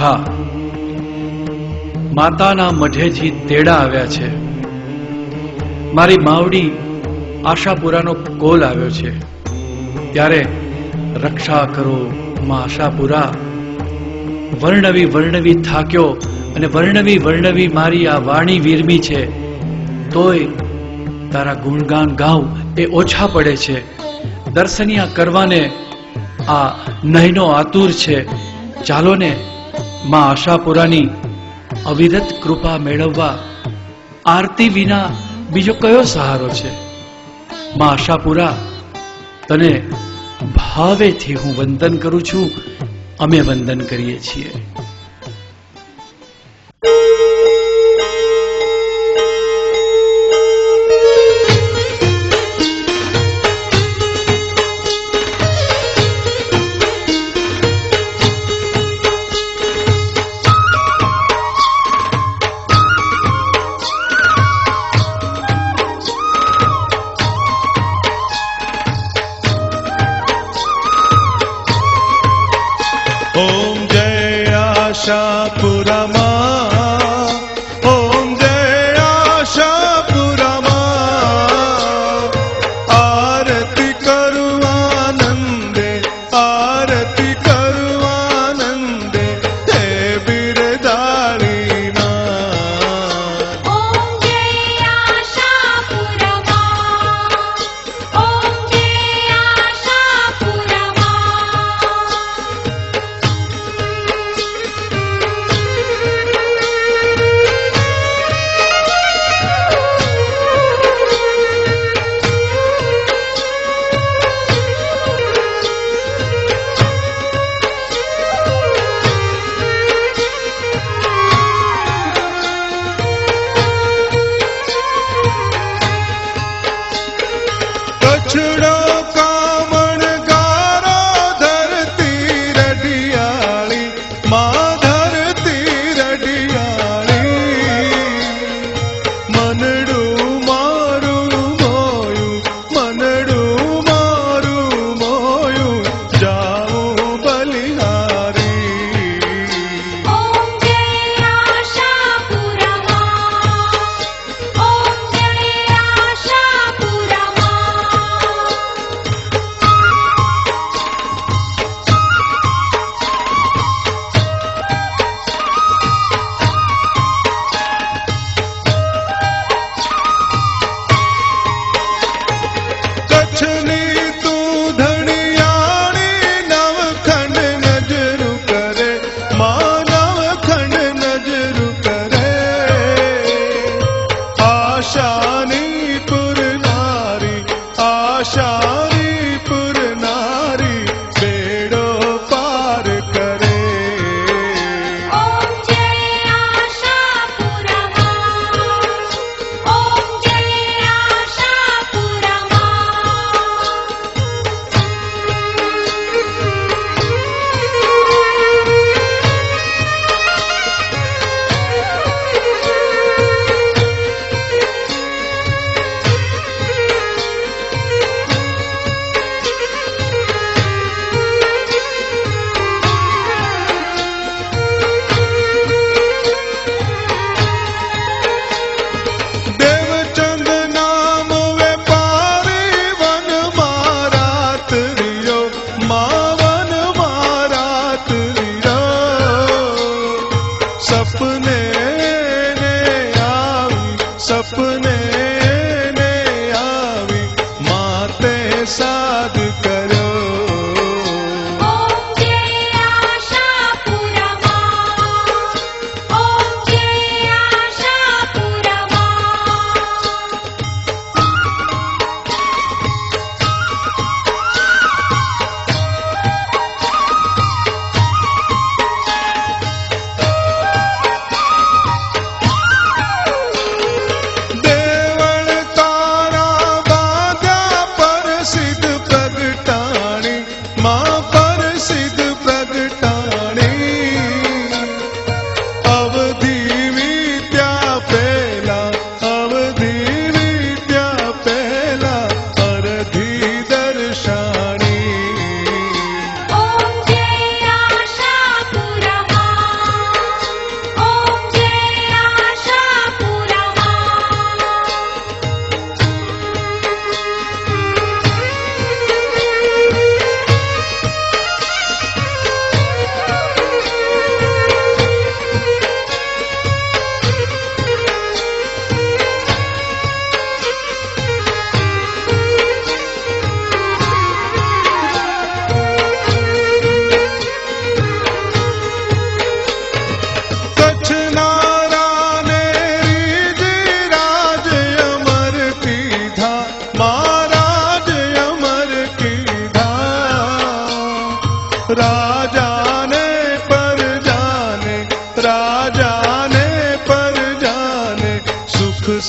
સખા, માતાના મઢેથી તેડા આવ્યા છે. મારી માવડી આશાપુરાનો કોલ આવ્યો છે. ત્યારે રક્ષા કરો માં આશાપુરા. વર્ણવી વર્ણવી થાક્યો અને વર્ણવી વર્ણવી મારી આ વાણી વીરમી છે. તોય તારા ગુણગાન ગાઉં એ ઓછા પડે છે. દર્શનિયા કરવાને આ નયનો આતુર છે. ચાલો ને માં આશાપુરાની અવિરત કૃપા મેળવવા. આરતી વિના બીજો કયો સહારો છે? માં આશાપુરા, તને ભાવેથી હું વંદન કરું છું. અમે વંદન કરીએ છીએ. ओम जय आशापुरा मां, ओम जय आशापुरा मां. आरती करूं आनंदे, आरती करूं आनंदे, हे बिरदारी नाथ. ओम जय आशापुरा मां, ओम जय आशापुरा मां. कछड़ो कामण गारो धरती रडियाली, मां धरती रडियाली. मनडू मारू मोयू, मनडू मारू मोयू, जाऊं बलिहारी. ओम जय आशापुरा मां, ओम जय आशापुरा मां. कच्छनी तू धनियाणी, नवखंड नजरू करे, मां नवखंड नजरू करे. आशानी पुर नारी, आशानी पुर नारी, बेड़ो पार करे. ओम जय आशापुरा मां, ओम जय आशापुरा देवचंद नाम वेपारी, वन मारात रियो, मां वन मारात रियो. सपने ने आवी, सपने ने आवी, माते साध करो. ओम जय आशापुरा मां, ओम जय आशापुरा मां. देवळ तारा बांध्या पर सिद्ध प्रग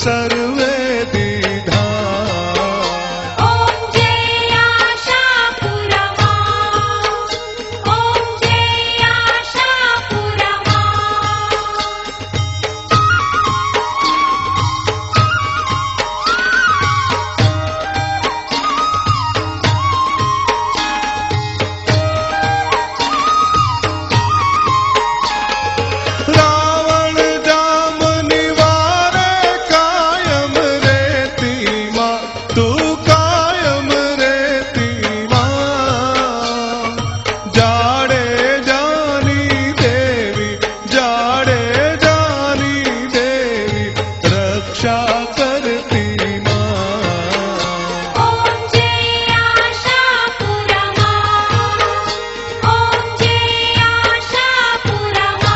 सर्वे दीधा ॐ जय आशापुरमा ॐ जय आशापुरमा रावण जाम निवारे कायम रेती माँ तू कायम रेती माँ जाड़े जानी देवी जाड़े जानी देवी रक्षा करती माँ ॐ जय आशापुरमा ॐ जय आशापुरमा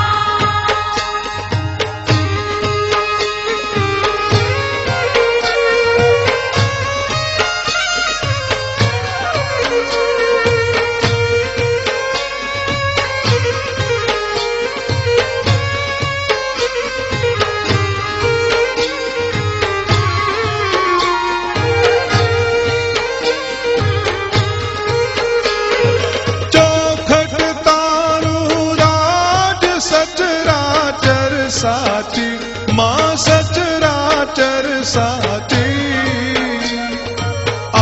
चौखट तारू राज सचराचर साची माँ सचराचर साची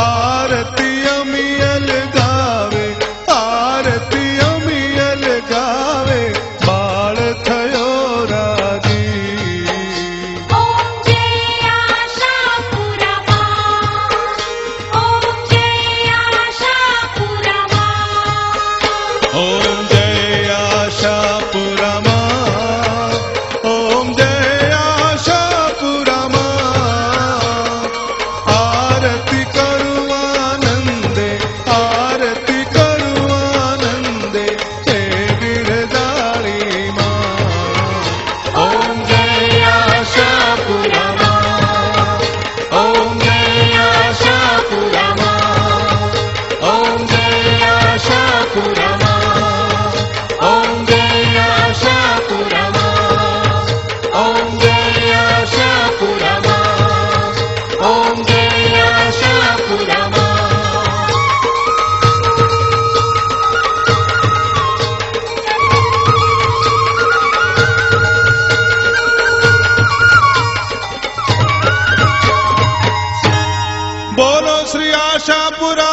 आरती अमियल गावे आरती अमियल गावे बाळ थयो राजी ॐ जय आशापुरमा ॐ जय आशापुरमा ॐ जय आशापुरमा ॐ जय आशापुरमा आरती करुवानंदे आरती करुवानंदे हे बिरदाळी माँ ॐ जय आशापुरमा ॐ जय आशापुरमा ॐ जय आशापुरमा ॐ जय आशापुरमा ॐ जय आशापुरमा ॐ जय आशापुरमा बोलो श्री आशापुरा